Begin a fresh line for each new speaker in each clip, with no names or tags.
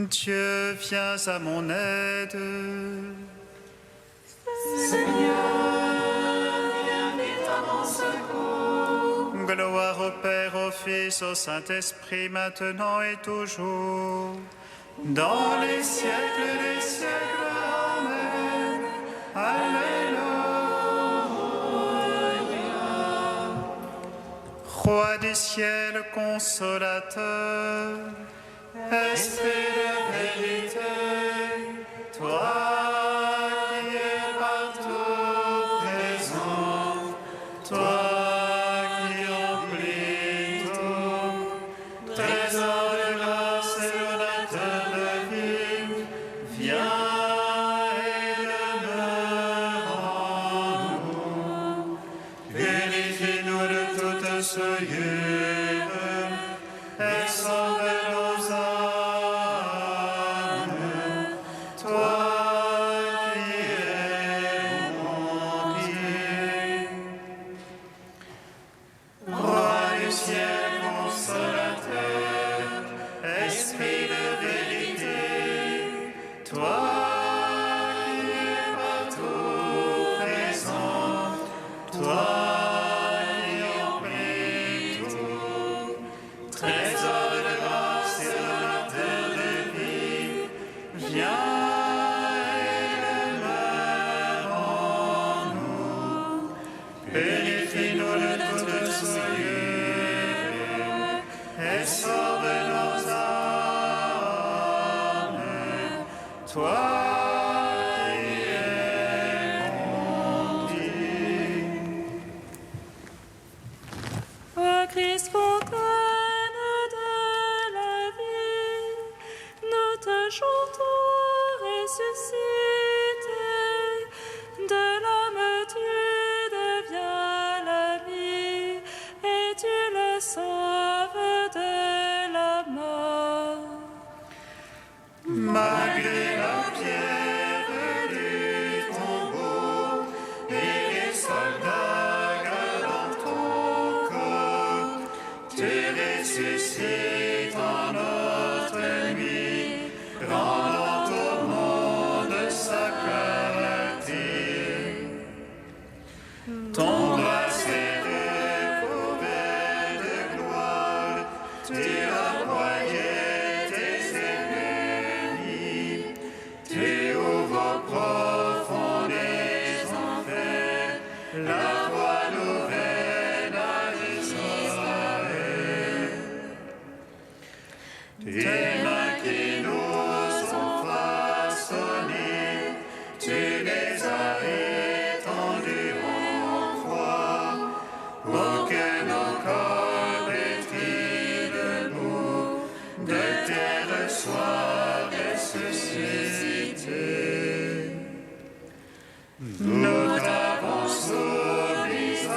Dieu, viens à mon aide.
Seigneur, viens vite à mon secours.
Gloire au Père, au Fils, au Saint-Esprit, maintenant et toujours, dans les siècles des siècles. Amen. Alléluia. Roi du ciel, consolateur, esprit de vérité, toi qui es partout présent, toi qui emplis tout, trésor de grâce et donateur de vie, viens et demeure en nous. Purifie-nous de toute souillure et sauve nos âmes, toi qui es mon Dieu. Roi du ciel, consolateur, esprit de vérité, toi qui es partout présent, toi qui emplis tout, trésor de grâce et donateur de vie, viens et demeure en nous. Purifie-nous de toute souillure et sauve nos âmes, toi qui es mon Dieu.
Ô Christ, fontaine de la vie, nous te chantons ressuscité. De l'homme tu deviens la vie, et tu le sauves de la mort.
Malgré la pierre du tombeau et les soldats gardant ton corps, tu ressuscites en notre nuit, rendant au monde sa clarté. Ton bras s'est recouvert de gloire, tu as broyé tes ennemis, tu ouvres au profond des enfers la voie nouvelle à Israël. Tes mains qui nous ont façonnés, tu les as étendues en croix, pour que nos corps pétris debout de terre soient ressuscités. Nous t'avons soumis à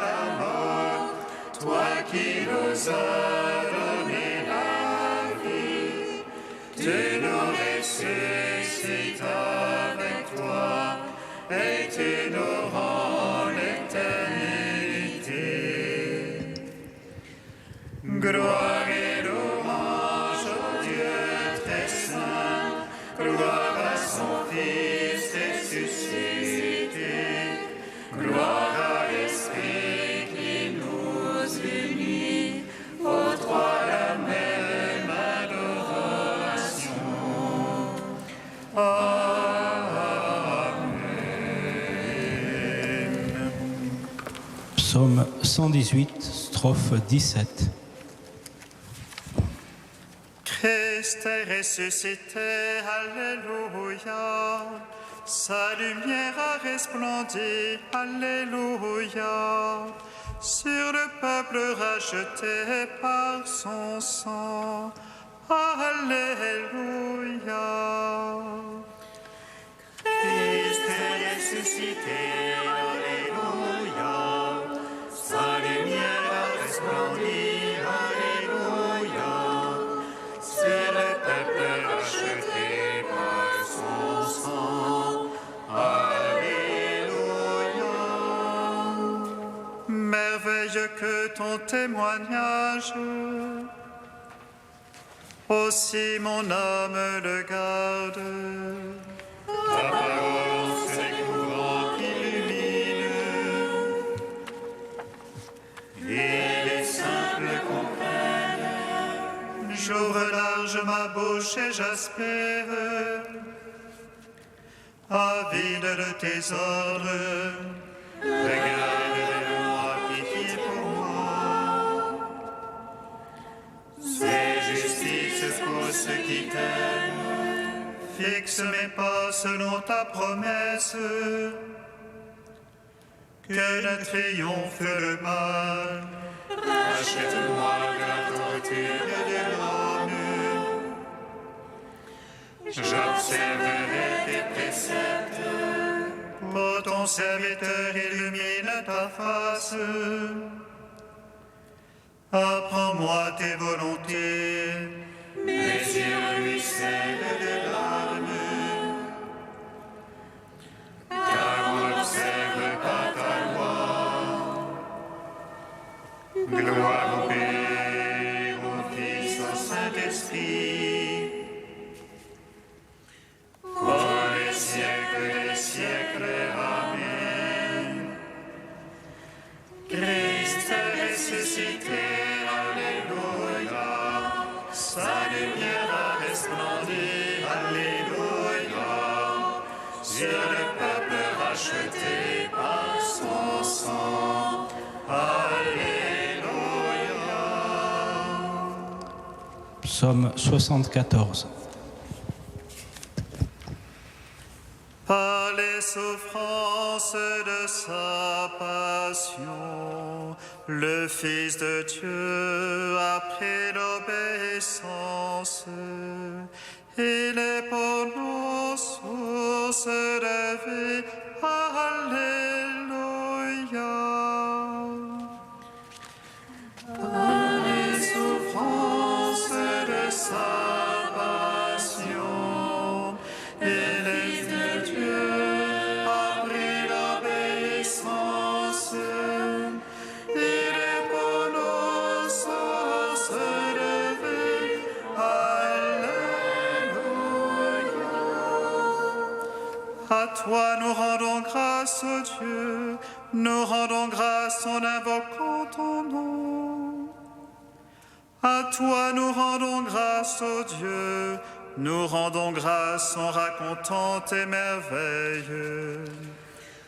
la mort, toi qui nous as donné la vie, tu nous ressuscites avec toi et tu nous rends l'éternité. Gloire et louange au Dieu très saint, gloire à son Fils ressuscité, gloire à l'Esprit qui nous unit, aux trois la même adoration. Amen.
Psaume 118, strophe 17.
Christ est ressuscité, alléluia. Sa lumière a resplendi, alléluia. Sur le peuple racheté par son sang, alléluia. Christ est ressuscité, alléluia. Sa lumière a resplendi, alléluia. Sur le peuple racheté par son sang, alléluia. Merveilleux que ton témoignage, Aussi mon âme le garde. Ta parole, c'est courant qui illumine. Et les simples comprennent. J'ouvre large ma bouche et j'aspire. Avide de tes ordres. Regarde vers moi, pitié pour moi. C'est justice pour ceux qui t'aiment. Fixe mes pas selon ta promesse. Que ne triomphe le mal. Rachète-moi de la torture de l'homme. J'observerai tes préceptes. Pour ton serviteur illumine ta face. Apprends-moi tes volontés. Mes yeux ruissellent de larmes. Car on n'observe pas ta loi. Gloire au Père, au Fils, au Saint-Esprit. Pour les siècles des siècles. Amen. Christ est ressuscité, alléluia. Sa lumière a resplendi, alléluia. Sur le peuple racheté par son sang, alléluia.
Psaume 74.
Par les souffrances de sa passion, le Fils de Dieu a pris l'obéissance. Il est pour nous source de vie. Alléluia. Par les souffrances de sa passion, il est de Dieu a pris l'obéissance. Il est pour nous source de vie. Alléluia. À toi nous rendons grâce, ô Dieu, nous rendons grâce en invoquant ton nom. À toi nous rendons grâce, ô Dieu, nous rendons grâce en racontant tes merveilles.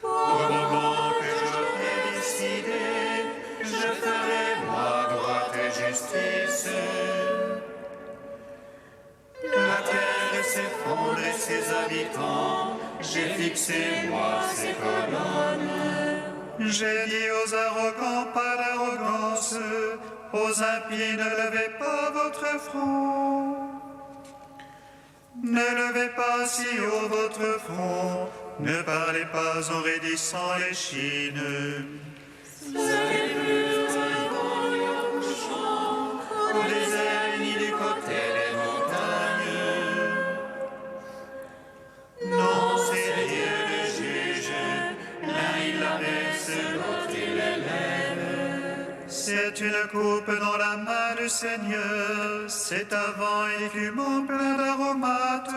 Au moment que j'aurai décidé, je ferai moi droite et justice. La terre s'effondre et ses habitants, j'ai fixé moi ses colonnes. J'ai dit aux arrogants, pas d'arrogance, aux impies, ne levez pas votre front. Ne levez pas si haut votre front, ne parlez pas en raidissant l'échine. Serez plus vivants et en couchant, au désert ni du côté des montagnes. Non, c'est Dieu le juge, l'un il l'abaisse, l'autre il l'élève. C'est une coupe dans la main du Seigneur, c'est un vent écumant plein d'aromates.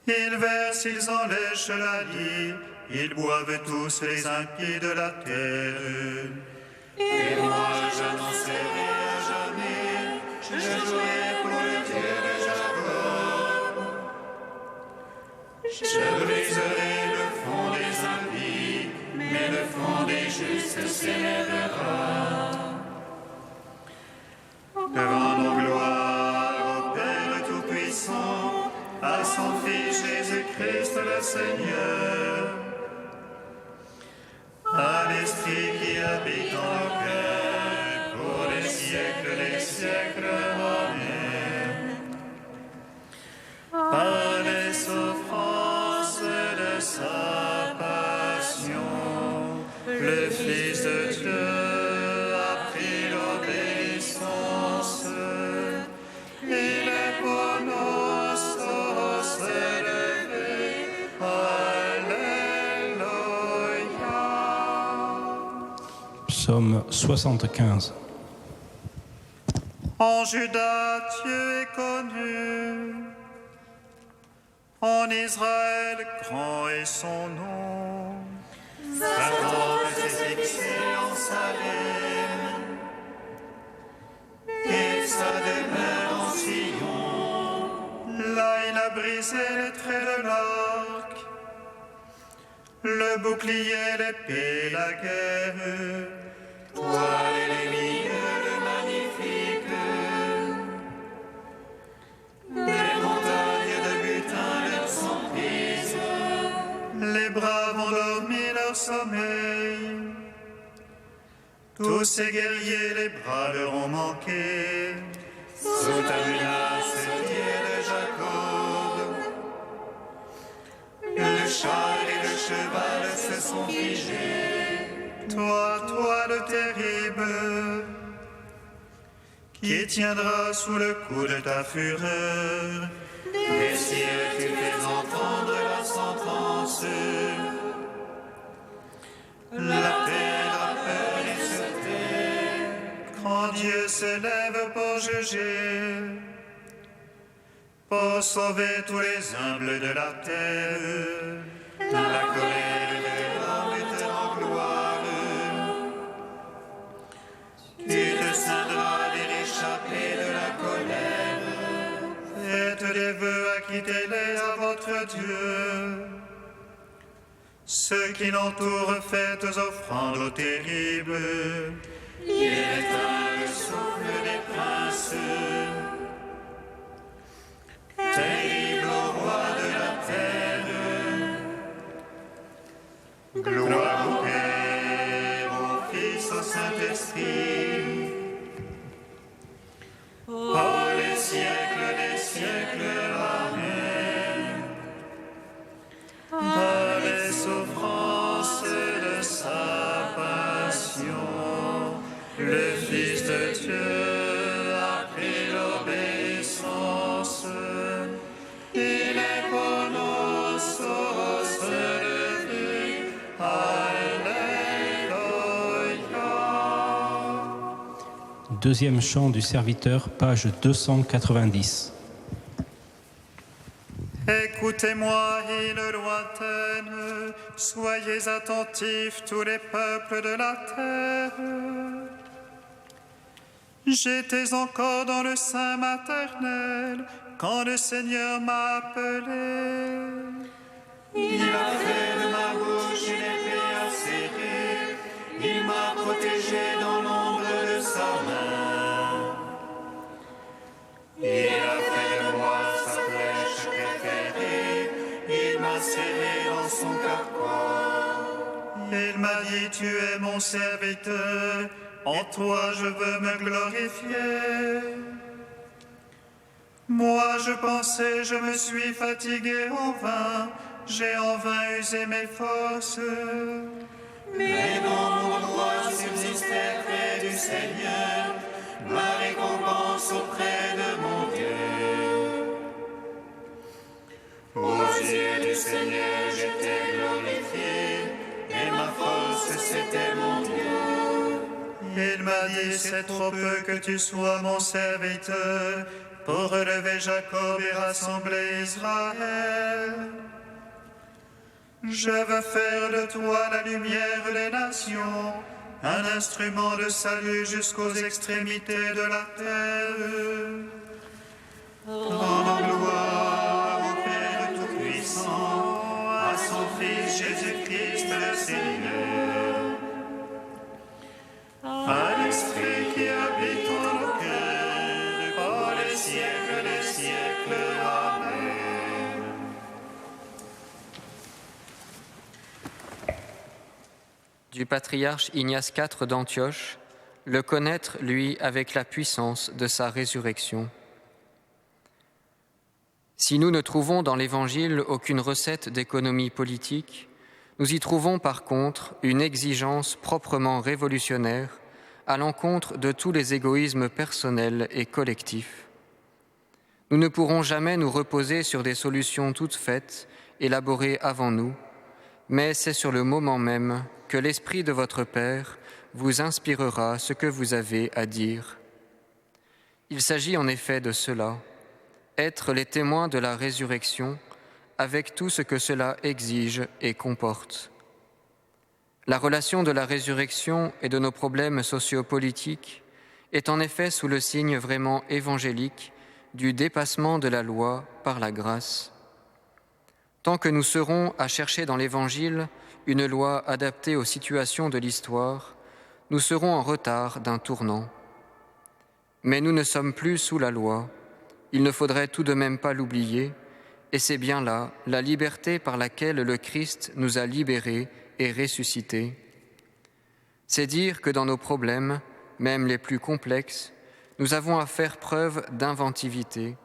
Ils versent, ils en lèchent la lie, ils boivent tous les impies de la terre. Et moi j'annoncerai à jamais, je jouerai pour le Dieu de Jacob. Je briserai le fond des impies, mais le fond des justes s'élèvera. Rendons gloire au Père Tout-Puissant, à son Fils Jésus-Christ le Seigneur, à l'Esprit qui habite en nos cœurs, pour les siècles des siècles. Amen. Par les souffrances de sa passion, le Fils de Dieu a pris l'obéissance. Il est pour nous source de vie. Alléluia.
Psaume 75.
En Juda, Dieu est connu. En Israël, grand est son nom. Sa tente s'est fixée en Salem, et sa demeure en Sion. Là, il a brisé les traits de l'arc, le bouclier, l'épée, la guerre. Toi, les milieux, le magnifique. Les montagnes de butin leur sont prises. Les braves ont dormi leur sommeil. Tous ces guerriers, les bras leur ont manqué. Sous ta menace, Dieu de Jacob. Le char et le cheval se sont figés. Toi le terrible, qui tiendra sous le coup de ta fureur. Des cieux, tu fais entendre la sentence. La terre a peur et se tait. Quand Dieu se lève pour juger, pour sauver tous les humbles de la terre. La colère de l'homme est en gloire. Tu te ceindras des réchappés de la colère. Faites des vœux, acquittez-les à votre Dieu. Ceux qui l'entourent, faites offrandes au terrible. Il éteint le souffle des princes. Terrible au roi de la terre. Gloire au Père, au Fils, au Saint-Esprit. Pour les siècles des siècles, Amen. Par les souffrances de sa passion, le Fils de Dieu a pris l'obéissance. Il est pour nous source de vie. Alléluia.
Deuxième chant du serviteur, page 290.
Écoutez-moi, îles lointaines, soyez attentifs tous les peuples de la terre. J'étais encore dans le sein maternel quand le Seigneur m'a appelé. Il a fait de ma bouche une épée acérée, il m'a protégé dans l'ombre de sa main. Il a fait de moi sa flèche préférée, il m'a serré dans son carquois. Il m'a dit, tu es mon serviteur, en toi je veux me glorifier. Moi je pensais, je me suis fatigué en vain, j'ai en vain usé mes forces. Mais non, mon droit subsistait près du Seigneur, ma récompense auprès de mon Dieu. Aux yeux du Seigneur j'étais glorifié, et ma force c'était mon Dieu. Il m'a dit, c'est trop peu que tu sois mon serviteur, pour relever Jacob et rassembler Israël. Je veux faire de toi la lumière des nations, un instrument de salut jusqu'aux extrémités de la terre. Rendons gloire au Père Tout-Puissant, à son Fils Jésus-Christ le Seigneur, à l'Esprit qui habite en nos cœurs, pour les siècles des siècles. Amen.
Du patriarche Ignace IV d'Antioche, le connaître, lui, avec la puissance de sa résurrection. Si nous ne trouvons dans l'Évangile aucune recette d'économie politique, nous y trouvons par contre une exigence proprement révolutionnaire à l'encontre de tous les égoïsmes personnels et collectifs. Nous ne pourrons jamais nous reposer sur des solutions toutes faites, élaborées avant nous, mais c'est sur le moment même que l'Esprit de votre Père vous inspirera ce que vous avez à dire. Il s'agit en effet de cela, être les témoins de la résurrection avec tout ce que cela exige et comporte. La relation de la résurrection et de nos problèmes sociopolitiques est en effet sous le signe vraiment évangélique du dépassement de la loi par la grâce. Tant que nous serons à chercher dans l'Évangile une loi adaptée aux situations de l'histoire, nous serons en retard d'un tournant. Mais nous ne sommes plus sous la loi, il ne faudrait tout de même pas l'oublier, et c'est bien là la liberté par laquelle le Christ nous a libérés et ressuscités. C'est dire que dans nos problèmes, même les plus complexes, nous avons à faire preuve d'inventivité,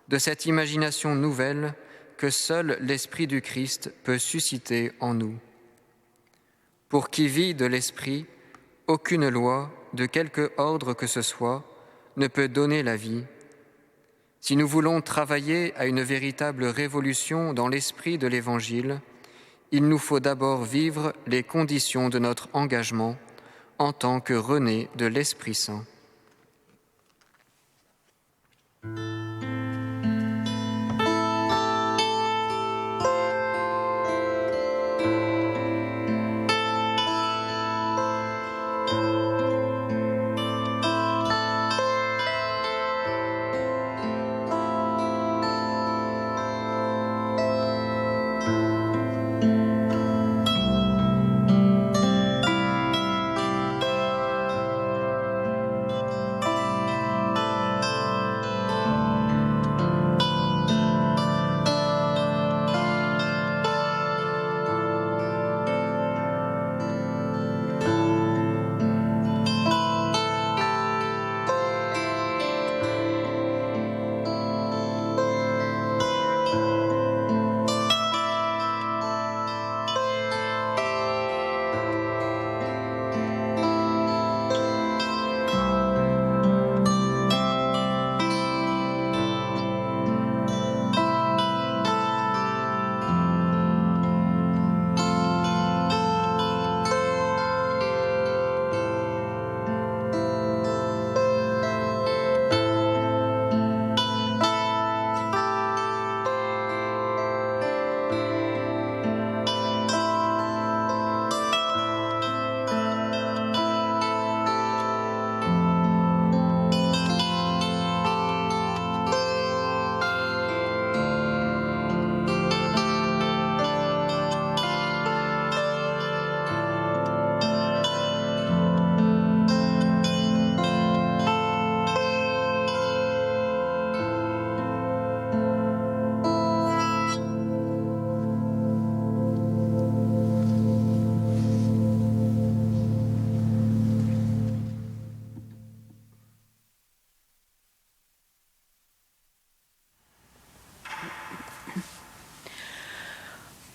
de cette imagination nouvelle que seul l'Esprit du Christ peut susciter en nous. Pour qui vit de l'Esprit, aucune loi, de quelque ordre que ce soit, ne peut donner la vie. Si nous voulons travailler à une véritable révolution dans l'esprit de l'Évangile, il nous faut d'abord vivre les conditions de notre engagement en tant que renés de l'Esprit Saint.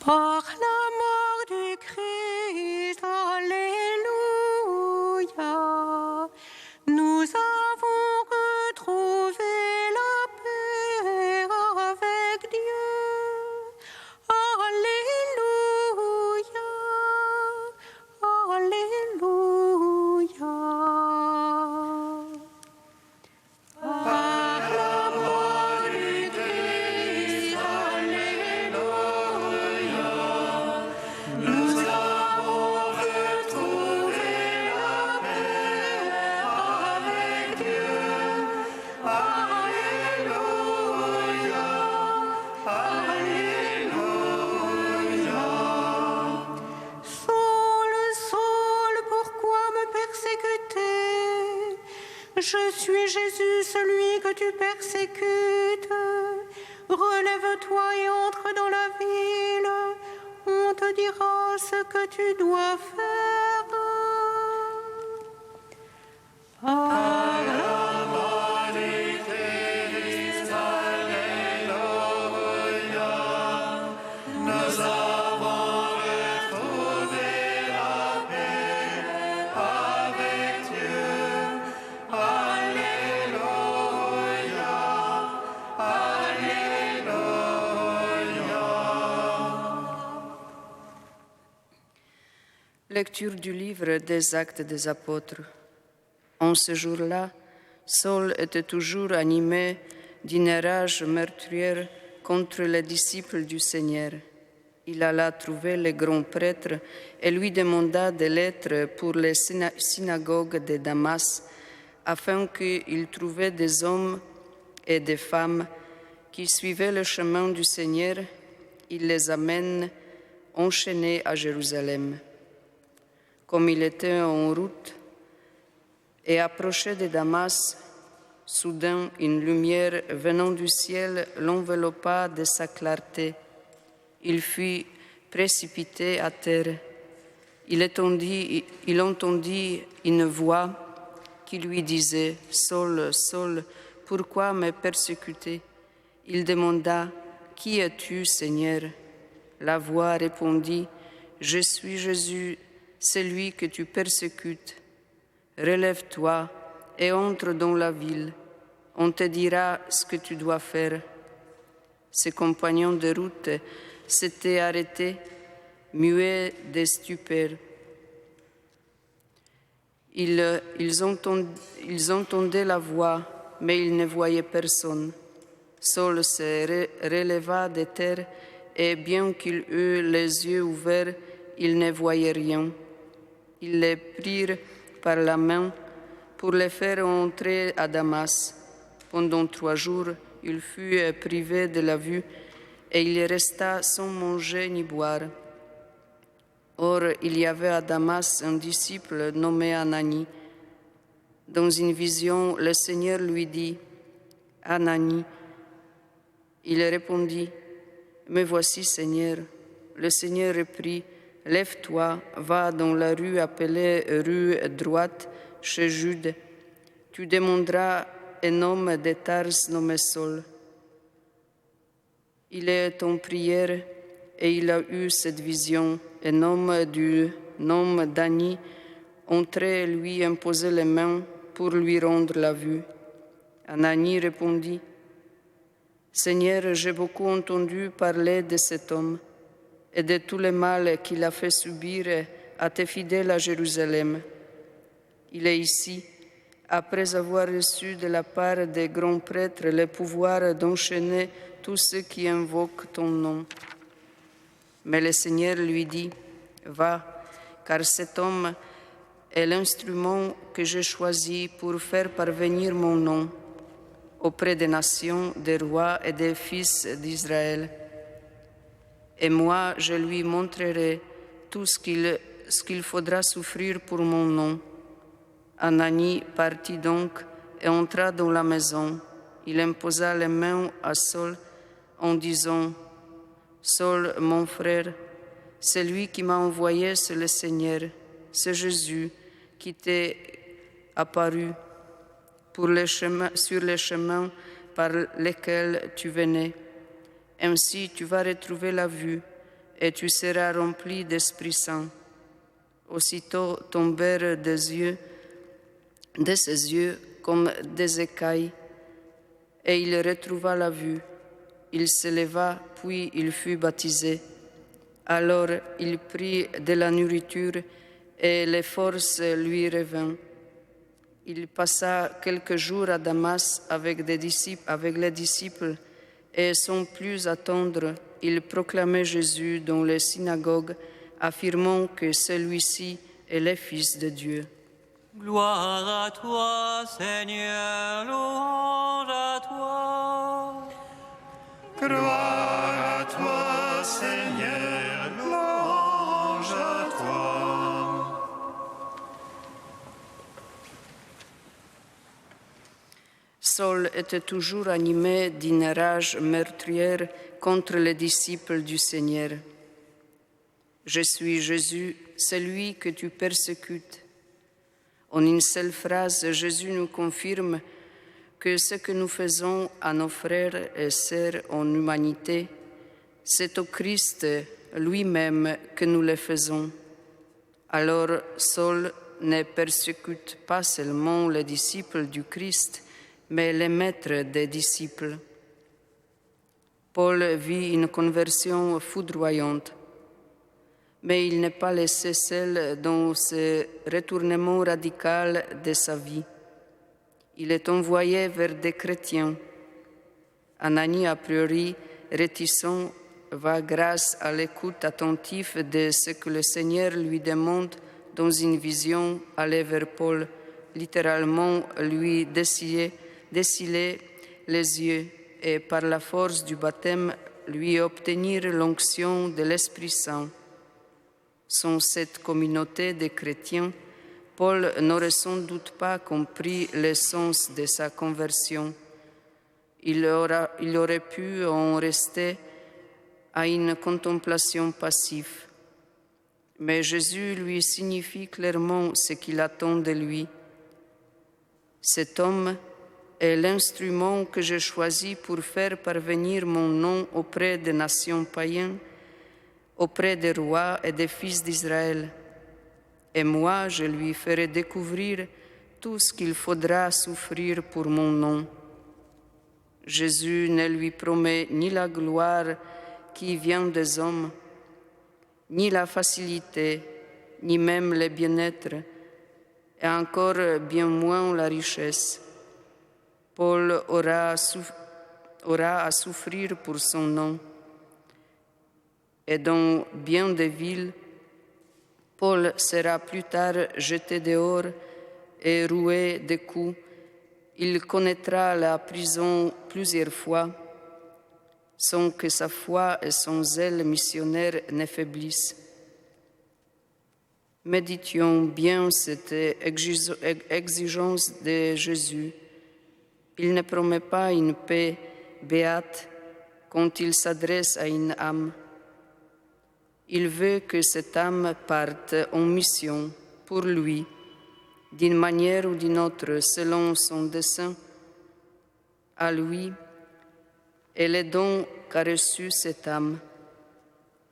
Par la mort du Christ, alléluia, nous avons retrouvé la paix avec Dieu. Alléluia, alléluia. Par la mort du Christ, alléluia, nous avons retrouvé la paix avec Dieu. Alléluia, alléluia. Saul, Saul, pourquoi me persécuter? Je suis Jésus, celui que tu persécutes. Relève-toi et entre dans la ville. On te dira ce que tu dois faire. Par la mort du Christ, alléluia, nous avons retrouvé la paix avec Dieu. Alléluia, alléluia.
Lecture du livre des Actes des Apôtres. En ce jour-là, Saul était toujours animé d'une rage meurtrière contre les disciples du Seigneur. Il alla trouver le grand prêtre et lui demanda des lettres pour les synagogues de Damas, afin qu'il trouvât des hommes et des femmes qui suivaient le chemin du Seigneur. Il les amène enchaînés à Jérusalem. Comme il était en route et approchait de Damas, soudain une lumière venant du ciel l'enveloppa de sa clarté. Il fut précipité à terre. Il entendit une voix qui lui disait « Saul, Saul, pourquoi me persécuter ?» Il demanda « Qui es-tu, Seigneur ?» La voix répondit « Je suis Jésus, celui que tu persécutes. Relève-toi et entre dans la ville. On te dira ce que tu dois faire. » Ses compagnons de route s'étaient arrêtés, muets de stupeur. Ils entendaient la voix, mais ils ne voyaient personne. Saul se releva de terre, et bien qu'il eût les yeux ouverts, il ne voyait rien. Ils les prirent par la main pour les faire entrer à Damas. Pendant 3 jours, il fut privé de la vue et il resta sans manger ni boire. Or, il y avait à Damas un disciple nommé Ananie. Dans une vision, le Seigneur lui dit « Ananie ». Il répondit « Me voici, Seigneur ». Le Seigneur reprit « Lève-toi, va dans la rue appelée rue droite, chez Jude. Tu demanderas un homme de Tars nommé Saul. Il est en prière et il a eu cette vision. Un homme du nom d'Annie entrait et lui imposait les mains pour lui rendre la vue. Ananie répondit « Seigneur, j'ai beaucoup entendu parler de cet homme et de tout le mal qu'il a fait subir à tes fidèles à Jérusalem. Il est ici, après avoir reçu de la part des grands prêtres le pouvoir d'enchaîner tous ceux qui invoquent ton nom. » Mais le Seigneur lui dit « Va, car cet homme est l'instrument que j'ai choisi pour faire parvenir mon nom auprès des nations, des rois et des fils d'Israël. Et moi, je lui montrerai tout ce qu'il faudra souffrir pour mon nom. » Ananie partit donc et entra dans la maison. Il imposa les mains à Saul en disant « Saul, mon frère, celui qui m'a envoyé, c'est le Seigneur, c'est Jésus qui t'est apparu sur les chemins par lesquels tu venais. Ainsi tu vas retrouver la vue et tu seras rempli d'Esprit Saint. » Aussitôt tombèrent de ses yeux comme des écailles, et il retrouva la vue. Il se leva, puis il fut baptisé. Alors il prit de la nourriture et les forces lui revinrent. Il passa quelques jours à Damas avec les disciples et sans plus attendre, il proclamait Jésus dans les synagogues, affirmant que celui-ci est le Fils de Dieu.
Gloire à toi, Seigneur, louange à toi.
Gloire à toi, Seigneur, louange à toi.
Saul était toujours animé d'une rage meurtrière contre les disciples du Seigneur. « Je suis Jésus, celui que tu persécutes. » En une seule phrase, Jésus nous confirme que ce que nous faisons à nos frères et sœurs en humanité, c'est au Christ lui-même que nous le faisons. Alors Saul ne persécute pas seulement les disciples du Christ, mais les maîtres des disciples. Paul vit une conversion foudroyante, mais il n'est pas laissé seul dans ce retournement radical de sa vie. Il est envoyé vers des chrétiens. Ananie, a priori réticent, va grâce à l'écoute attentive de ce que le Seigneur lui demande dans une vision, aller vers Paul, littéralement lui dessiller les yeux et par la force du baptême lui obtenir l'onction de l'Esprit Saint. Sans cette communauté de chrétiens, Paul n'aurait sans doute pas compris le sens de sa conversion. Il aurait pu en rester à une contemplation passive. Mais Jésus lui signifie clairement ce qu'il attend de lui. Cet homme est l'instrument que j'ai choisi pour faire parvenir mon nom auprès des nations païennes, auprès des rois et des fils d'Israël. Et moi, je lui ferai découvrir tout ce qu'il faudra souffrir pour mon nom. Jésus ne lui promet ni la gloire qui vient des hommes, ni la facilité, ni même le bien-être, et encore bien moins la richesse. Paul aura à souffrir pour son nom. Et dans bien des villes, Paul sera plus tard jeté dehors et roué de coups. Il connaîtra la prison plusieurs fois, sans que sa foi et son zèle missionnaire ne faiblissent. Méditions bien cette exigence de Jésus. Il ne promet pas une paix béate quand il s'adresse à une âme. Il veut que cette âme parte en mission pour lui, d'une manière ou d'une autre, selon son dessein, à lui et les dons qu'a reçus cette âme.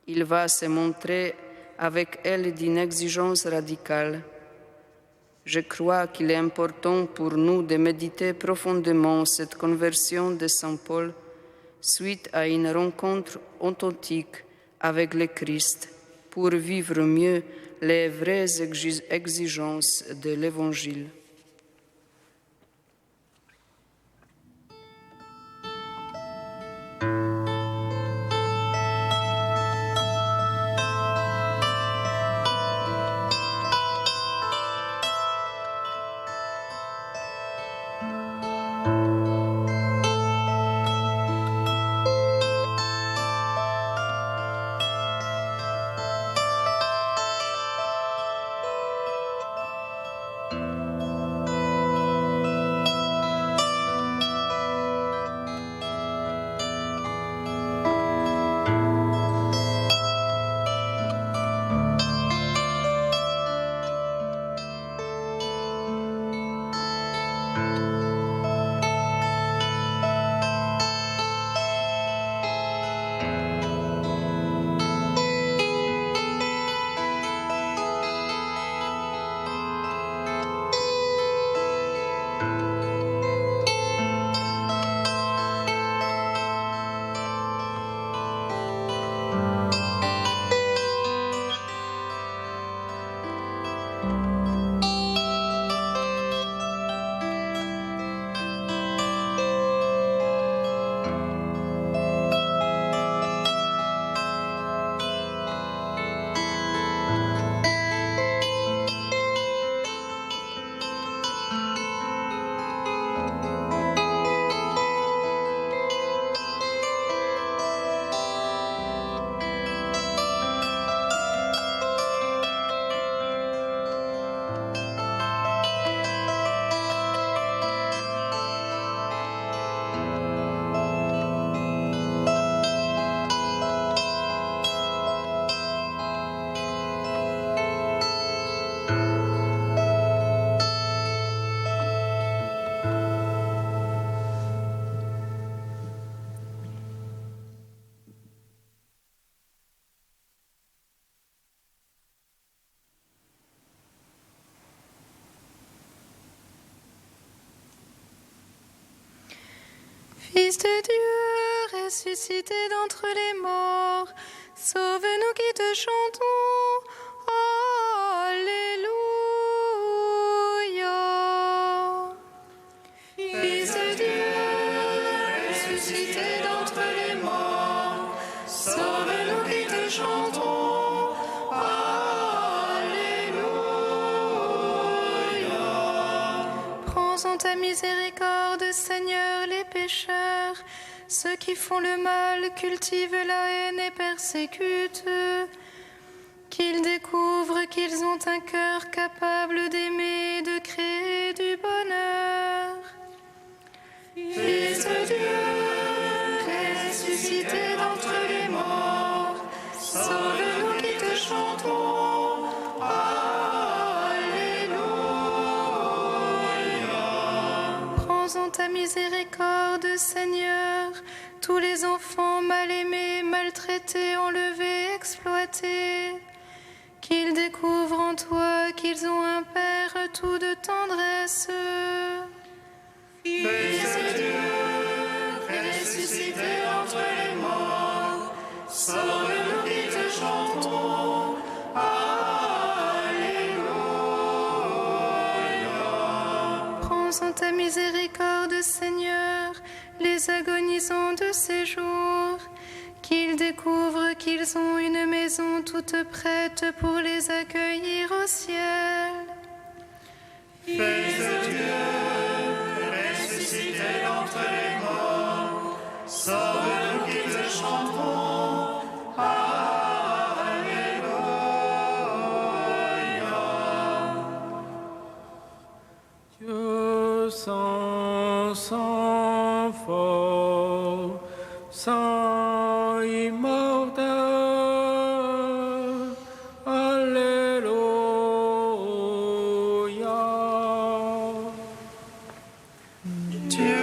Il va se montrer avec elle d'une exigence radicale. Je crois qu'il est important pour nous de méditer profondément cette conversion de Saint Paul suite à une rencontre authentique avec le Christ pour vivre mieux les vraies exigences de l'Évangile.
Fils de Dieu, ressuscité d'entre les morts, sauve-nous qui te chantons. Alléluia. chantons. Alléluia. Prends en ta miséricorde, Seigneur, les pécheurs, ceux qui font le mal, cultivent la haine et persécutent, qu'ils découvrent qu'ils ont un cœur capable d'aimer et de créer du bonheur. Fils de Dieu, ressuscité d'entre les morts, sauve-nous qui te chantons. Alléluia. Prends en ta miséricorde, Seigneur, tous les enfants mal aimés, maltraités, enlevés, exploités, qu'ils découvrent en toi qu'ils ont un Père tout de tendresse. Fils de Dieu, ressuscité d'entre les morts, sauve-nous qui te chantons. Alléluia. Prends en ta miséricorde, Seigneur, les agonisants de ces jours, qu'ils découvrent qu'ils ont une maison toute prête pour les accueillir au ciel. Fils de Dieu, ressuscité d'entre les morts, sauve-nous qui te chantons. Alléluia.
Dieu saint, saint fort, saint immortel, alléluia.
Dieu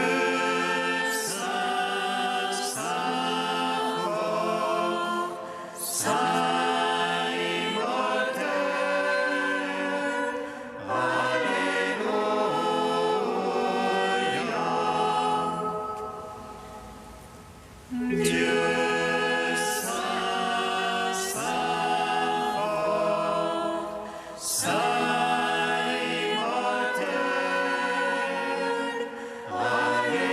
saint, saint fort, saint immortel, alléluia. Dieu saint, saint fort, saint immortel, alléluia.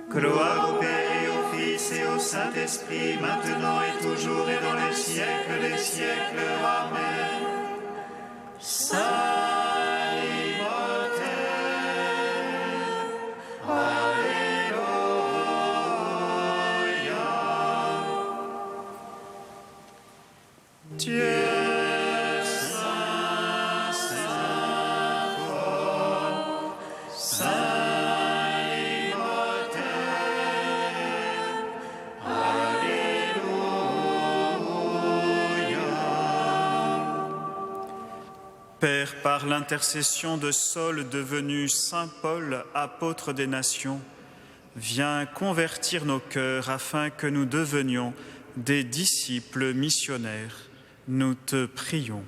Gloire au Père et au Fils et au Saint-Esprit, maintenant et toujours et dans les siècles des siècles. Amen. Saint immortel, alléluia. Dieu saint, saint fort, saint immortel, alléluia. Père, par l'intercession de Saul devenu Saint Paul, apôtre des nations, viens convertir nos cœurs afin que nous devenions des disciples missionnaires. Nous te prions.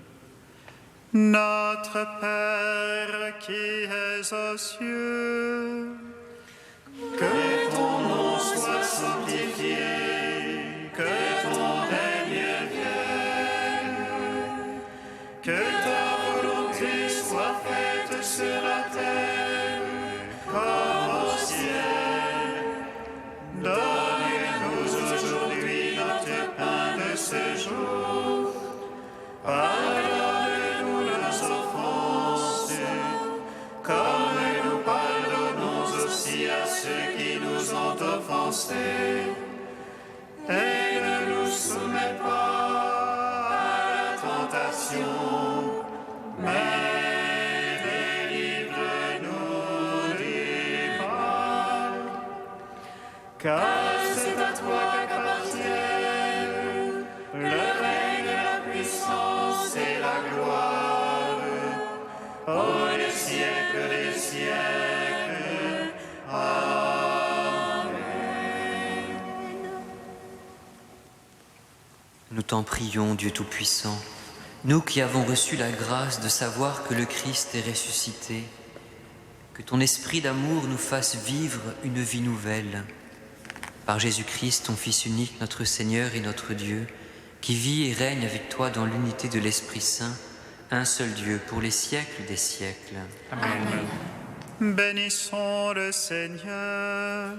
Notre Père qui es aux cieux, que ton nom soit sanctifié, que ton règne vienne, que ta volonté soit faite sur la terre comme au ciel. Donne-nous aujourd'hui notre pain de ce jour. Pardonne-nous nos offenses, comme nous pardonnons aussi à ceux qui nous ont offensés. Et ne nous soumets pas à la tentation, mais délivre-nous du mal. Car c'est à toi qu'appartiennent le règne, la puissance et la gloire, ô les siècles des siècles. Amen.
Nous t'en prions, Dieu Tout-Puissant, nous qui avons reçu la grâce de savoir que le Christ est ressuscité, que ton esprit d'amour nous fasse vivre une vie nouvelle. Par Jésus-Christ, ton Fils unique, notre Seigneur et notre Dieu, qui vit et règne avec toi dans l'unité de l'Esprit Saint, un seul Dieu, pour les siècles des siècles.
Amen.
Bénissons le Seigneur.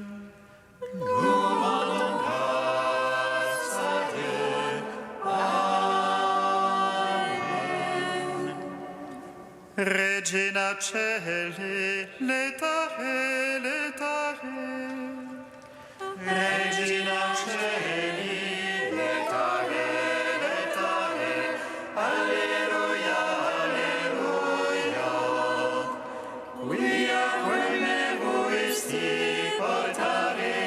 Regina Caeli, letare, letare. Regina Caeli, letare, letare. Alleluia, alleluia. Quia quem voisti portare.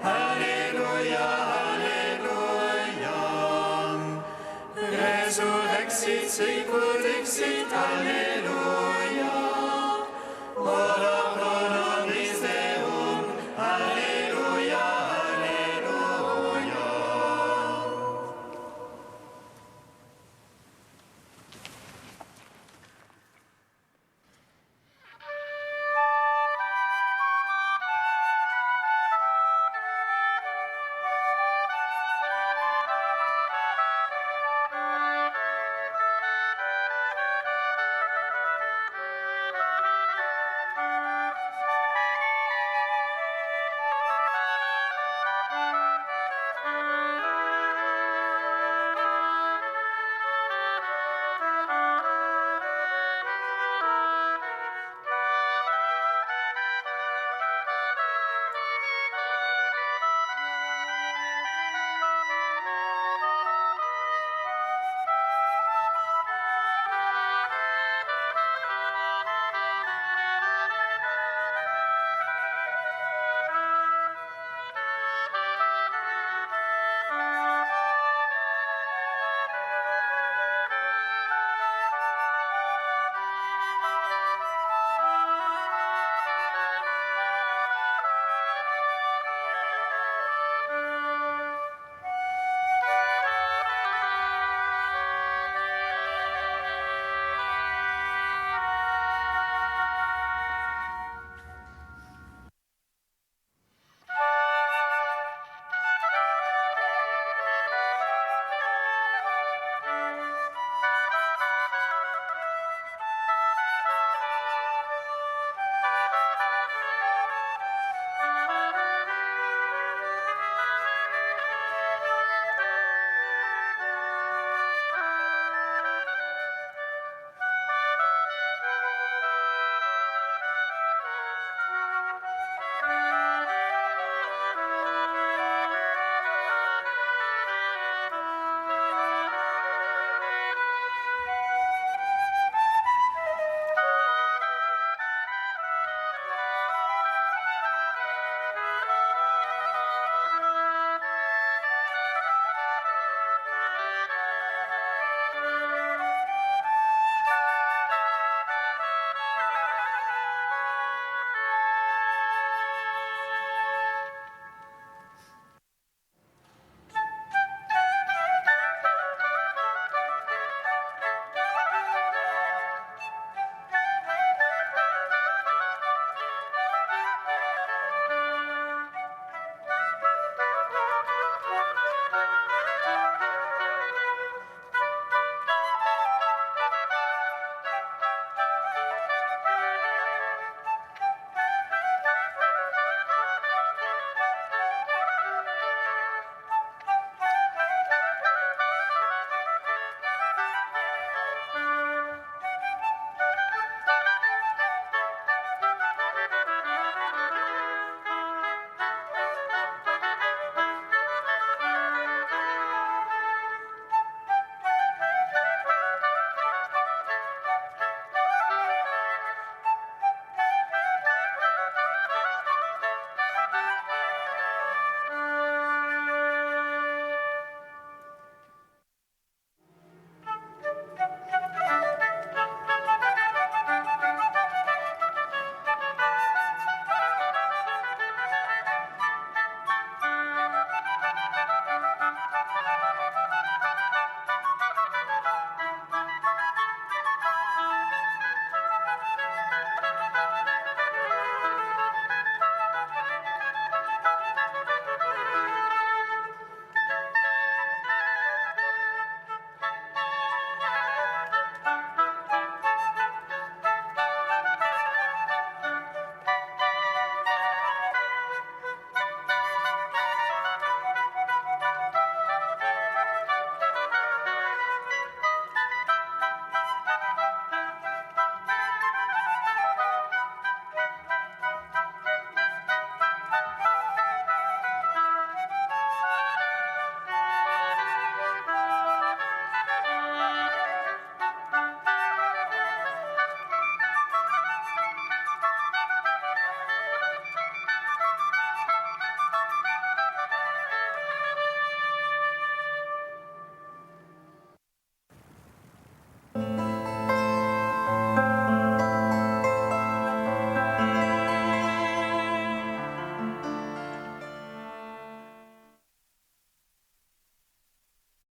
Alleluia, alleluia. Resurrexit sicut dixit, alleluia.